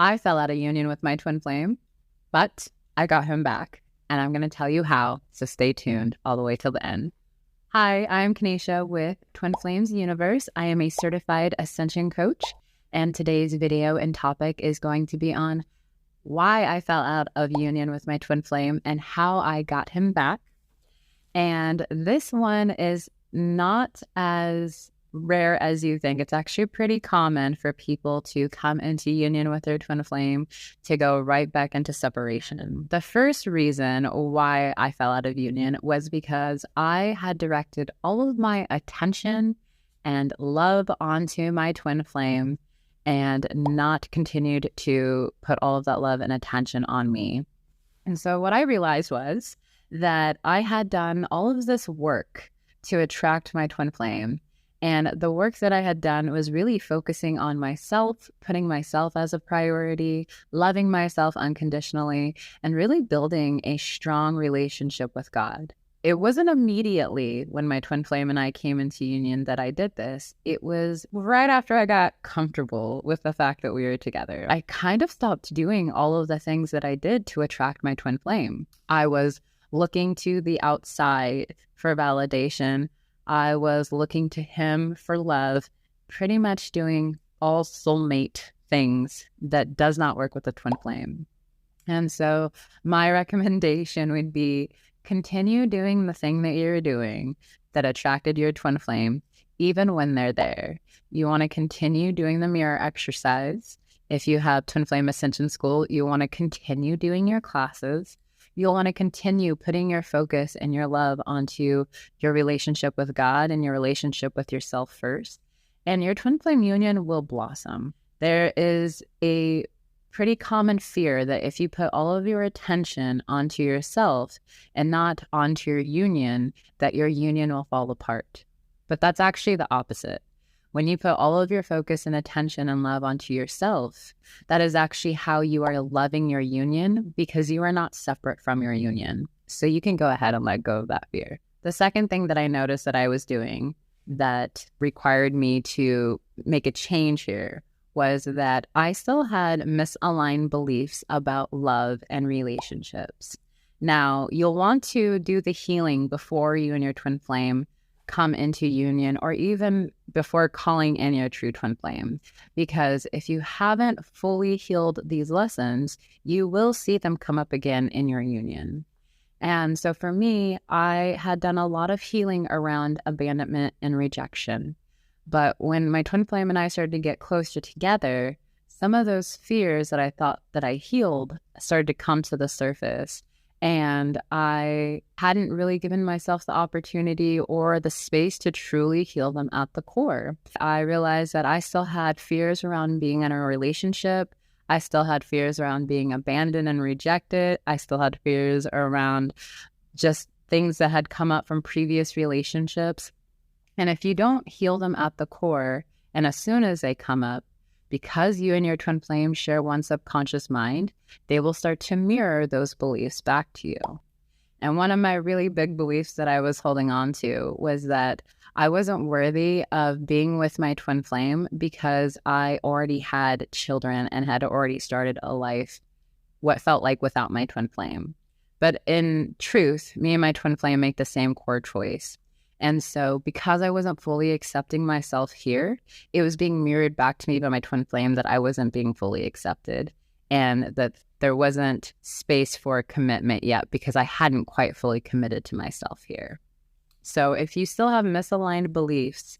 I fell out of union with my twin flame, but I got him back, and I'm going to tell you how, so stay tuned all the way till the end. Hi, I'm Kanisha with Twin Flames Universe. I am a certified Ascension Coach, and today's video and topic is going to be on why I fell out of union with my twin flame and how I got him back. And this one is not as rare as you think. It's actually pretty common for people to come into union with their twin flame to go right back into separation. The first reason why I fell out of union was because I had directed all of my attention and love onto my twin flame and not continued to put all of that love and attention on me. And so what I realized was that I had done all of this work to attract my twin flame. And the work that I had done was really focusing on myself, putting myself as a priority, loving myself unconditionally, and really building a strong relationship with God. It wasn't immediately when my twin flame and I came into union that I did this. It was right after I got comfortable with the fact that we were together. I kind of stopped doing all of the things that I did to attract my twin flame. I was looking to the outside for validation. I was looking to him for love, pretty much doing all soulmate things that does not work with the twin flame. And so my recommendation would be continue doing the thing that you're doing that attracted your twin flame, even when they're there. You want to continue doing the mirror exercise. If you have Twin Flame Ascension School, you want to continue doing your classes. You'll want to continue putting your focus and your love onto your relationship with God and your relationship with yourself first. And your twin flame union will blossom. There is a pretty common fear that if you put all of your attention onto yourself and not onto your union, that your union will fall apart. But that's actually the opposite. When you put all of your focus and attention and love onto yourself, that is actually how you are loving your union, because you are not separate from your union. So you can go ahead and let go of that fear. The second thing that I noticed that I was doing that required me to make a change here was that I still had misaligned beliefs about love and relationships. Now, you'll want to do the healing before you and your twin flame come into union, or even before calling in your true twin flame. Because if you haven't fully healed these lessons, you will see them come up again in your union. And so for me, I had done a lot of healing around abandonment and rejection. But when my twin flame and I started to get closer together, some of those fears that I thought that I healed started to come to the surface. And I hadn't really given myself the opportunity or the space to truly heal them at the core. I realized that I still had fears around being in a relationship. I still had fears around being abandoned and rejected. I still had fears around just things that had come up from previous relationships. And if you don't heal them at the core, and as soon as they come up, because you and your twin flame share one subconscious mind, they will start to mirror those beliefs back to you. And one of my really big beliefs that I was holding on to was that I wasn't worthy of being with my twin flame because I already had children and had already started a life, what felt like without my twin flame. But in truth, me and my twin flame make the same core choice. And so because I wasn't fully accepting myself here, it was being mirrored back to me by my twin flame that I wasn't being fully accepted and that there wasn't space for commitment yet because I hadn't quite fully committed to myself here. So if you still have misaligned beliefs,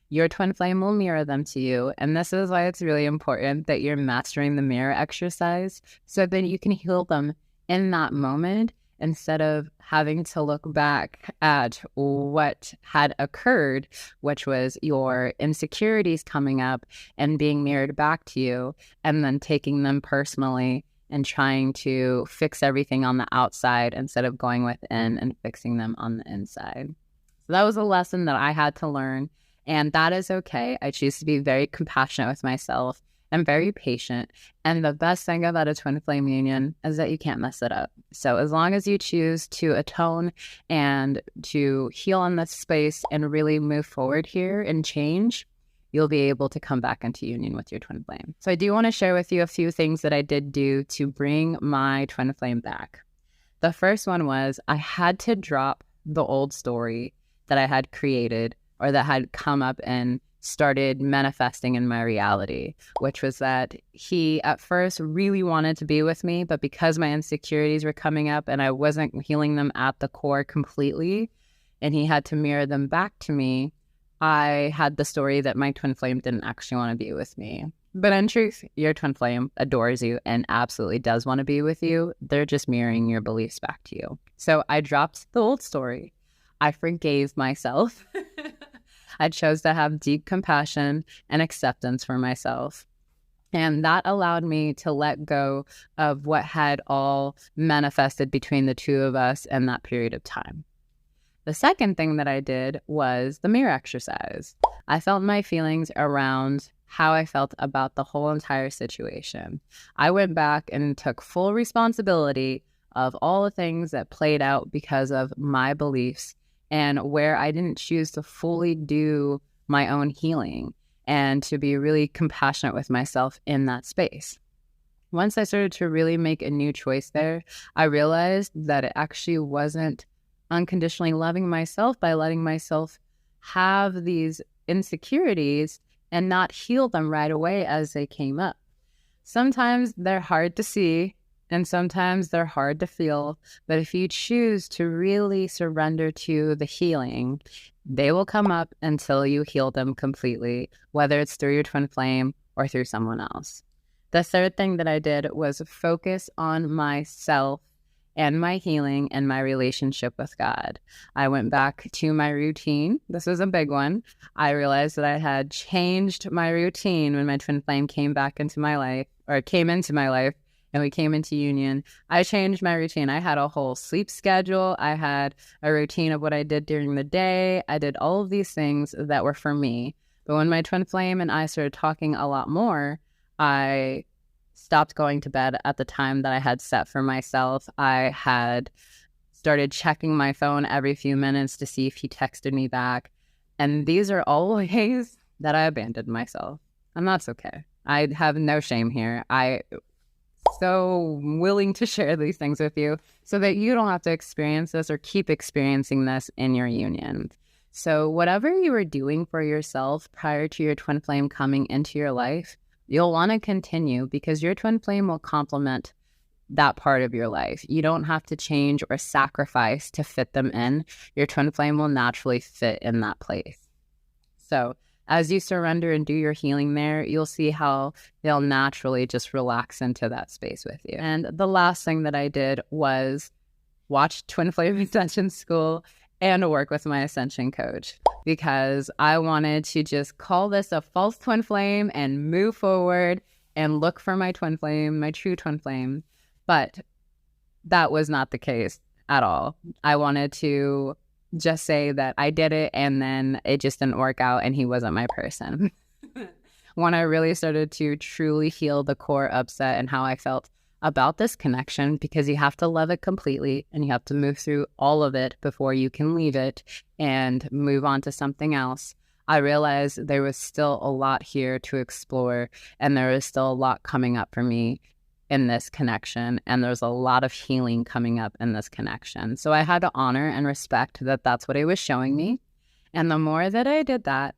your twin flame will mirror them to you. And this is why it's really important that you're mastering the mirror exercise so that you can heal them in that moment, instead of having to look back at what had occurred, which was your insecurities coming up and being mirrored back to you, and then taking them personally and trying to fix everything on the outside instead of going within and fixing them on the inside. So that was a lesson that I had to learn, and that is okay. I choose to be very compassionate with myself and very patient. And the best thing about a twin flame union is that you can't mess it up. So as long as you choose to atone and to heal in this space and really move forward here and change, you'll be able to come back into union with your twin flame. So I do want to share with you a few things that I did do to bring my twin flame back. The first one was I had to drop the old story that I had created or that had come up and started manifesting in my reality, which was that he at first really wanted to be with me, but because my insecurities were coming up and I wasn't healing them at the core completely, and he had to mirror them back to me, I had the story that my twin flame didn't actually want to be with me. But in truth, your twin flame adores you and absolutely does want to be with you. They're just mirroring your beliefs back to you. So I dropped the old story. I forgave myself. I chose to have deep compassion and acceptance for myself. And that allowed me to let go of what had all manifested between the two of us in that period of time. The second thing that I did was the mirror exercise. I felt my feelings around how I felt about the whole entire situation. I went back and took full responsibility of all the things that played out because of my beliefs and where I didn't choose to fully do my own healing and to be really compassionate with myself in that space. Once I started to really make a new choice there, I realized that it actually wasn't unconditionally loving myself by letting myself have these insecurities and not heal them right away as they came up. Sometimes they're hard to see and sometimes they're hard to feel, but if you choose to really surrender to the healing, they will come up until you heal them completely, whether it's through your twin flame or through someone else. The third thing that I did was focus on myself and my healing and my relationship with God. I went back to my routine. This was a big one. I realized that I had changed my routine when my twin flame came into my life, and we came into union. I changed my routine. I had a whole sleep schedule. I had a routine of what I did during the day. I did all of these things that were for me. But when my twin flame and I started talking a lot more, I stopped going to bed at the time that I had set for myself. I had started checking my phone every few minutes to see if he texted me back. And these are all ways that I abandoned myself. And that's okay. I have no shame here. I so willing to share these things with you so that you don't have to experience this or keep experiencing this in your union. So whatever you were doing for yourself prior to your twin flame coming into your life, you'll want to continue because your twin flame will complement that part of your life. You don't have to change or sacrifice to fit them in. Your twin flame will naturally fit in that place. So as you surrender and do your healing there, you'll see how they'll naturally just relax into that space with you. And the last thing that I did was watch Twin Flame Ascension School and work with my Ascension Coach because I wanted to just call this a false twin flame and move forward and look for my twin flame, my true twin flame. But that was not the case at all. I wanted to just say that I did it and then it just didn't work out and he wasn't my person. When I really started to truly heal the core upset and how I felt about this connection, because you have to love it completely and you have to move through all of it before you can leave it and move on to something else, I realized there was still a lot here to explore and there was still a lot coming up for me in this connection, and there's a lot of healing coming up in this connection. So I had to honor and respect that that's what it was showing me. And the more that I did that,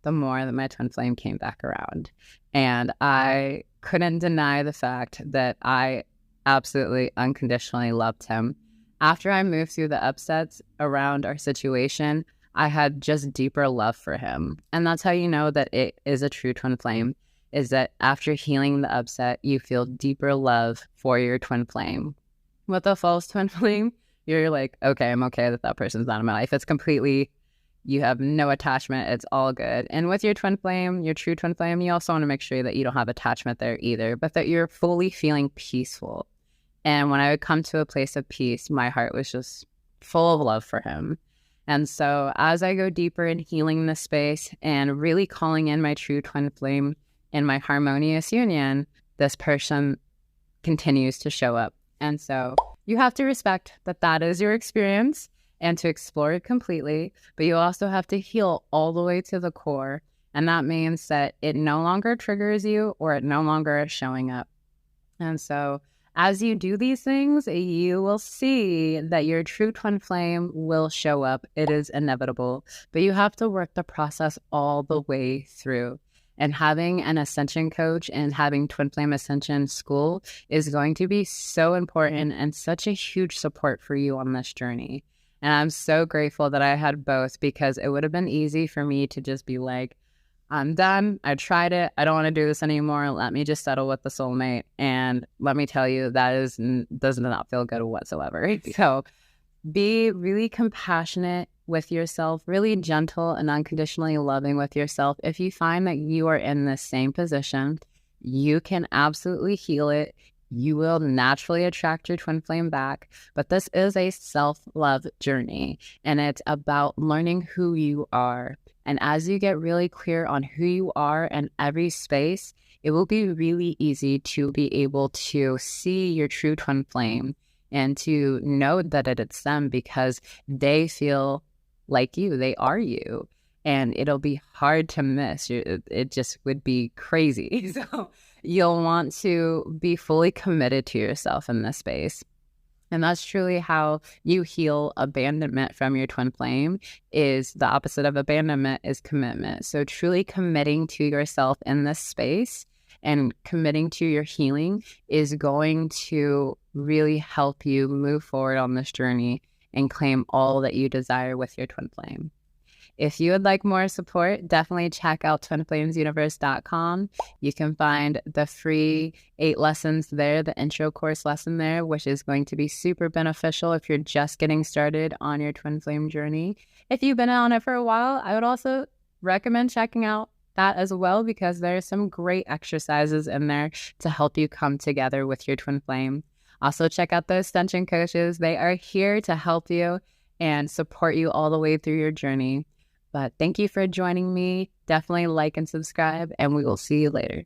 the more that my twin flame came back around. And I couldn't deny the fact that I absolutely unconditionally loved him. After I moved through the upsets around our situation, I had just deeper love for him. And that's how you know that it is a true twin flame, is that after healing the upset, you feel deeper love for your twin flame. With a false twin flame, you're like, okay, I'm okay that that person's not in my life. It's completely, you have no attachment. It's all good. And with your twin flame, your true twin flame, you also want to make sure that you don't have attachment there either, but that you're fully feeling peaceful. And when I would come to a place of peace, my heart was just full of love for him. And so as I go deeper in healing this space and really calling in my true twin flame, in my harmonious union, this person continues to show up. And so you have to respect that that is your experience and to explore it completely, but you also have to heal all the way to the core And that means that it no longer triggers you or it no longer is showing up. And so as you do these things, you will see that your true twin flame will show up. It is inevitable, but you have to work the process all the way through. And having an Ascension Coach and having Twin Flame Ascension School is going to be so important and such a huge support for you on this journey. And I'm so grateful that I had both, because it would have been easy for me to just be like, I'm done. I tried it. I don't want to do this anymore. Let me just settle with the soulmate. And let me tell you, that does not feel good whatsoever. So be really compassionate with yourself, really gentle and unconditionally loving with yourself. If you find that you are in the same position, you can absolutely heal it. You will naturally attract your twin flame back. But this is a self-love journey, and it's about learning who you are. And as you get really clear on who you are in every space, it will be really easy to be able to see your true twin flame and to know that it's them, because they feel like you. They are you. And it'll be hard to miss. It just would be crazy. So you'll want to be fully committed to yourself in this space. And that's truly how you heal abandonment from your twin flame. Is the opposite of abandonment is commitment. So truly committing to yourself in this space and committing to your healing is going to really help you move forward on this journey and claim all that you desire with your twin flame. If you would like more support, definitely check out twinflamesuniverse.com. You can find the free 8 lessons there, the intro course lesson there, which is going to be super beneficial if you're just getting started on your twin flame journey. If you've been on it for a while, I would also recommend checking out that as well, because there are some great exercises in there to help you come together with your twin flame. Also, check out the Ascension Coaches. They are here to help you and support you all the way through your journey. But thank you for joining me. Definitely like and subscribe, and we will see you later.